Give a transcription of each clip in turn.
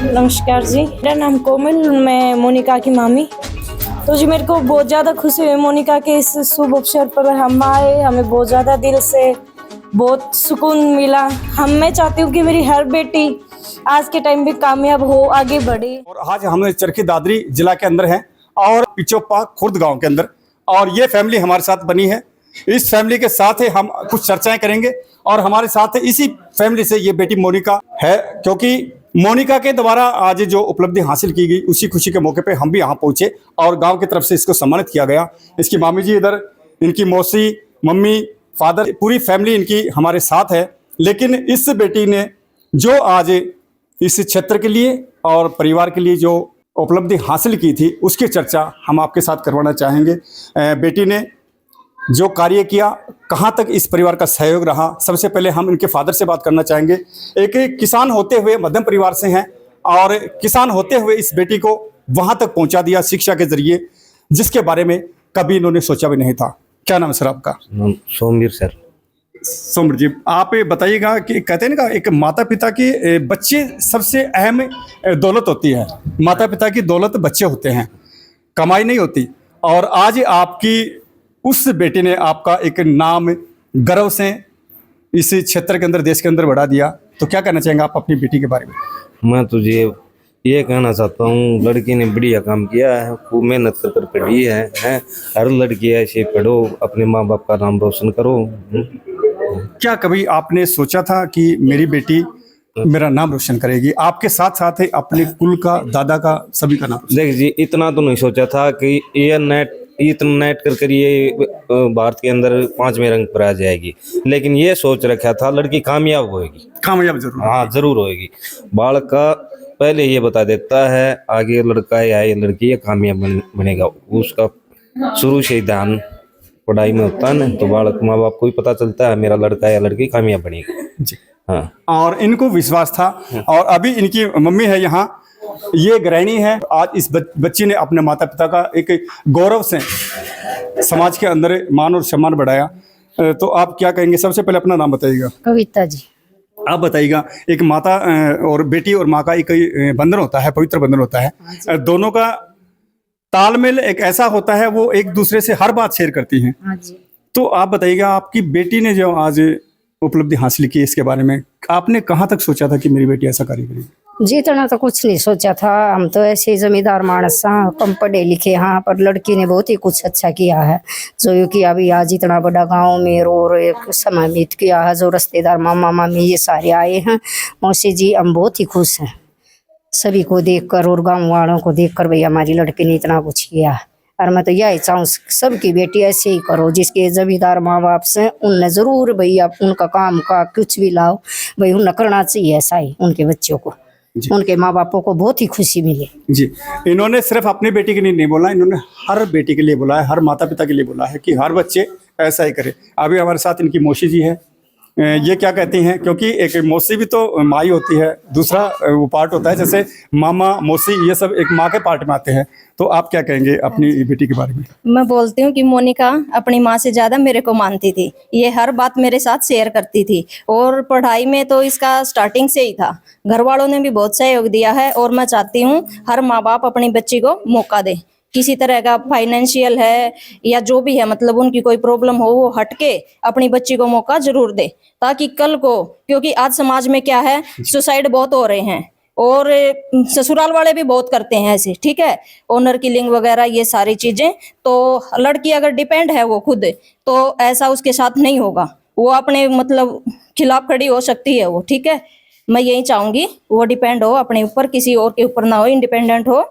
नमस्कार जी, मेरा नाम कोमल, मैं मोनिका की मामी। तो जी मेरे को बहुत ज़्यादा खुशी हुई मोनिका के इस शुभ अवसर पर हम आए, हमें बहुत ज़्यादा दिल से बहुत सुकून मिला। मैं चाहती हूँ कि मेरी हर बेटी आज के टाइम में कामयाब हो, आगे बढ़े। और आज हम चरखी दादरी जिला के अंदर हैं और पिचोपा खुर्द गांव के अंदर, और ये फैमिली हमारे साथ बनी है। इस फैमिली के साथ ही हम कुछ चर्चाएं करेंगे और हमारे साथ इसी फैमिली से ये बेटी मोनिका है, क्योंकि मोनिका के द्वारा आज जो उपलब्धि हासिल की गई उसी खुशी के मौके पे हम भी यहाँ पहुंचे और गांव की तरफ से इसको सम्मानित किया गया। इसकी मामी जी इधर, इनकी मौसी, मम्मी, फादर, पूरी फैमिली इनकी हमारे साथ है। लेकिन इस बेटी ने जो आज इस क्षेत्र के लिए और परिवार के लिए जो उपलब्धि हासिल की थी उसकी चर्चा हम आपके साथ करवाना चाहेंगे। बेटी ने जो कार्य किया, कहाँ तक इस परिवार का सहयोग रहा, सबसे पहले हम इनके फादर से बात करना चाहेंगे। एक किसान होते हुए मध्यम परिवार से हैं और किसान होते हुए इस बेटी को वहाँ तक पहुँचा दिया शिक्षा के जरिए, जिसके बारे में कभी इन्होंने सोचा भी नहीं था। क्या नाम है सर आपका? सोमवीर सर। सोमवीर जी, आप बताइएगा कि कहते हैं ना एक माता पिता की बच्चे सबसे अहम दौलत होती है। माता पिता की दौलत बच्चे होते हैं, कमाई नहीं होती। और आज आपकी उस बेटी ने आपका एक नाम गर्व से इस क्षेत्र के अंदर, देश के अंदर बढ़ा दिया। तो क्या कहना चाहेंगे आप अपनी बेटी के बारे में? मैं तुझे ये कहना चाहता हूँ, लड़की ने बढ़िया काम किया है, खूब मेहनत कर कर पढ़ी है। हर लड़की ऐसे पढ़ो, अपने माँ बाप का नाम रोशन करो। क्या कभी आपने सोचा था कि मेरी बेटी मेरा नाम रोशन करेगी? आपके साथ साथ ही अपने कुल का, दादा का, सभी का नाम? देख जी, इतना तो नहीं सोचा था कि इतना नेट कर ये भारत के अंदर 5वें रंग पर आ जाएगी, लेकिन ये सोच रखा था लड़की कामयाब होएगी। कामयाब जरूर? हाँ, जरूर होएगी। बालक का पहले ये बता देता है आगे लड़का है या ये लड़की है, कामयाब बनेगा। उसका शुरू से ही ध्यान पढ़ाई में होता है ना, तो बालक माँ बाप को भी पता चलता है मेरा लड़का या लड़की कामयाब बनेगी जी। हाँ, और इनको विश्वास था। और अभी इनकी मम्मी है यहाँ, ये गृहिणी है। आज इस बच्ची ने अपने माता पिता का एक गौरव से समाज के अंदर मान और सम्मान बढ़ाया। तो आप क्या कहेंगे? सबसे पहले अपना नाम बताइएगा। कविता जी। आप बताइएगा, एक माता और बेटी और माँ का एक बंधन होता है, पवित्र बंधन होता है। दोनों का तालमेल एक ऐसा होता है, वो एक दूसरे से हर बात शेयर करती हैं। तो आप बताइएगा, आपकी बेटी ने जो आज उपलब्धि हासिल की, इसके बारे में आपने कहाँ तक सोचा था कि मेरी बेटी ऐसा कार्य करेगी? जी, इतना तो कुछ नहीं सोचा था। हम तो ऐसे ही जमींदार मानस, कम पढ़े लिखे। हाँ, पर लड़की ने बहुत ही कुछ अच्छा किया है, जो कि अभी आज इतना बड़ा गांव में और एक समय बीत किया है। जो रिश्तेदार मामा मामी ये सारे आए हैं, मौसी जी, हम बहुत ही खुश हैं सभी को देखकर और गाँव वालों को देखकर। भैया हमारी लड़की ने इतना कुछ किया है, और मैं तो यही चाहूँ सबकी बेटी ऐसे ही करो। जिसके जमींदार माँ बाप से, उनने जरूर भैया उनका काम का कुछ भी लाओ भाई, उन्हें करना चाहिए ऐसा ही। उनके बच्चों को, उनके माँ बापों को बहुत ही खुशी मिली जी। इन्होंने सिर्फ अपनी बेटी के लिए नहीं बोला, इन्होंने हर बेटी के लिए बोला है, हर माता पिता के लिए बोला है कि हर बच्चे ऐसा ही करे। अभी हमारे साथ इनकी मौसी जी है। ये क्या कहती हैं, क्योंकि एक मौसी भी तो माँ ही होती है, दूसरा वो पार्ट होता है, जैसे मामा, मौसी, ये सब एक माँ के पार्ट में आते हैं। तो आप क्या कहेंगे अपनी बेटी के बारे में? मैं बोलती हूँ कि मोनिका अपनी माँ से ज्यादा मेरे को मानती थी। ये हर बात मेरे साथ शेयर करती थी, और पढ़ाई में तो इसका स्टार्टिंग से ही था। घर वालों ने भी बहुत सहयोग दिया है, और मैं चाहती हूँ हर माँ बाप अपनी बच्ची को मौका दे। किसी तरह का फाइनेंशियल है या जो भी है, मतलब उनकी कोई प्रॉब्लम हो, वो हटके अपनी बच्ची को मौका जरूर दे, ताकि कल को, क्योंकि आज समाज में क्या है, सुसाइड बहुत हो रहे हैं और ससुराल वाले भी बहुत करते हैं ऐसे, ठीक है, ऑनर किलिंग वगैरह ये सारी चीजें। तो लड़की अगर डिपेंड है वो खुद, तो ऐसा उसके साथ नहीं होगा। वो अपने मतलब खिलाफ खड़ी हो सकती है वो, ठीक है। मैं यही चाहूंगी वो डिपेंड हो अपने ऊपर, किसी और के ऊपर ना हो, इंडिपेंडेंट हो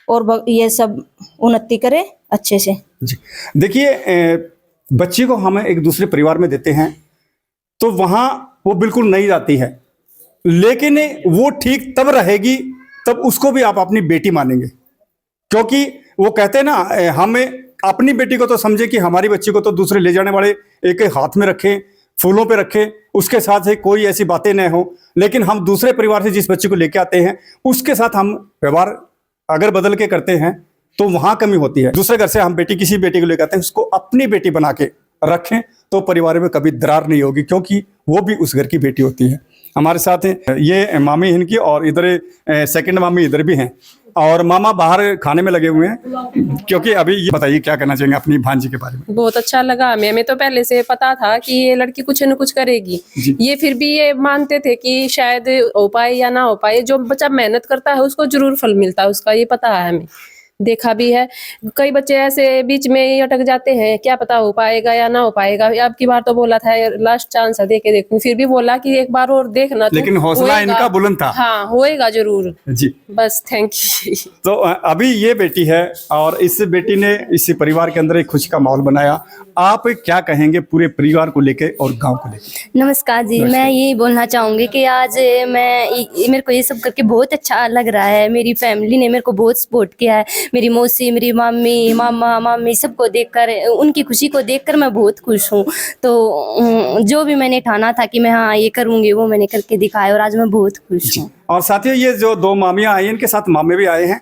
और ये सब उन्नति करे अच्छे से जी। देखिए, बच्ची को हम एक दूसरे परिवार में देते हैं तो वहां वो बिल्कुल नहीं जाती है, लेकिन वो ठीक तब रहेगी तब उसको भी आप अपनी बेटी मानेंगे। क्योंकि वो कहते हैं ना, हमें अपनी बेटी को तो समझे कि हमारी बच्ची को तो दूसरे ले जाने वाले एक हाथ में रखें, फूलों पे रखें, उसके साथ ही कोई ऐसी बातें न हो। लेकिन हम दूसरे परिवार से जिस बच्ची को लेके आते हैं उसके साथ हम व्यवहार अगर बदल के करते हैं तो वहां कमी होती है। दूसरे घर से हम किसी बेटी को लेकर आते हैं, उसको अपनी बेटी बना के रखें तो परिवार में कभी दरार नहीं होगी, क्योंकि वो भी उस घर की बेटी होती है। हमारे साथ हैं, ये मामी इनकी और इधर सेकंड मामी इधर भी हैं और मामा बाहर खाने में लगे हुए हैं। क्योंकि अभी ये बताइए क्या कहना चाहेंगे अपनी भांजी के बारे में। बहुत अच्छा लगा हमें तो पहले से पता था कि ये लड़की कुछ न कुछ करेगी। ये फिर भी ये मानते थे कि शायद हो पाए या ना हो पाए, जो बच्चा मेहनत करता है उसको जरूर फल मिलता है उसका, ये पता है हमें, देखा भी है। कई बच्चे ऐसे बीच में ही अटक जाते हैं, क्या पता हो पाएगा या ना हो पाएगा। अब की बार तो बोला था लास्ट चांस है, देखे देखूं, फिर भी बोला कि एक बार और देखना। लेकिन हौसला इनका बुलंद था। हाँ, होएगा जरूर जी, बस थैंक यू। तो अभी ये बेटी है और इस बेटी ने इस परिवार के अंदर एक खुशी का माहौल बनाया। आप क्या कहेंगे पूरे परिवार को लेके और गांव को लेके? नमस्कार जी, मैं यही बोलना चाहूँगी कि आज मेरे को ये सब करके बहुत अच्छा लग रहा है। मेरी फैमिली ने मेरे को बहुत सपोर्ट किया है, मेरी मौसी, मेरी मम्मी, मामा, मामी सबको देखकर, उनकी खुशी को देखकर मैं बहुत खुश हूँ। तो जो भी मैंने ठाना था कि मैं हाँ ये करूँगी, वो मैंने करके दिखाया और आज मैं बहुत खुश हूँ। और साथियों, ये जो दो मामियां आई, इनके साथ मामे भी आए हैं।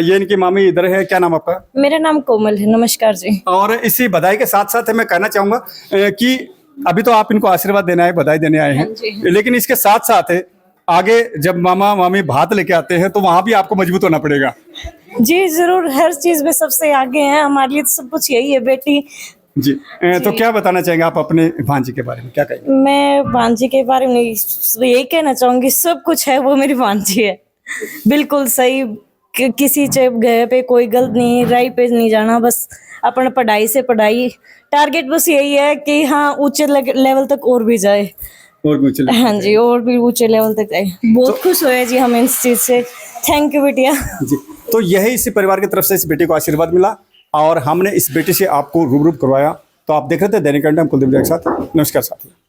ये इनकी मामी इधर है। क्या नाम आपका? मेरा नाम कोमल है। नमस्कार जी। और इसी बधाई के साथ साथ मैं कहना चाहूंगा कि अभी तो आप इनको आशीर्वाद देने आए, बधाई देने आए हैं, लेकिन इसके साथ साथ आगे जब मामा मामी भात लेके आते हैं तो वहां भी आपको मजबूत होना पड़ेगा। जी जरूर, हर चीज में सबसे आगे हैं, हमारे लिए तो सब कुछ यही है बेटी। जी, तो क्या बताना चाहेंगे आप अपने भांजी के बारे में, क्या कहेंगे? मैं भांजी के बारे में यही कहना चाहूंगी, सब कुछ है वो मेरी भांजी है, बिल्कुल सही। किसी जगह पे कोई गलत नहीं, राय पे नहीं जाना, बस अपना पढ़ाई से पढ़ाई, टारगेट बस यही है कि हाँ ऊंचे लेवल तक और भी जाए, और कुछ हाँ जी, और भी ऊंचे लेवल तक जाए। बहुत खुश हुए जी हम इस चीज से, थैंक यू बिटिया जी। तो यही इसी परिवार की तरफ से इस बेटी को आशीर्वाद मिला और हमने इस बेटी से आपको रूबरू करवाया। तो आप देख रहे थे दैनिक अंडा, हम कुलदीप के साथ। नमस्कार साथियों।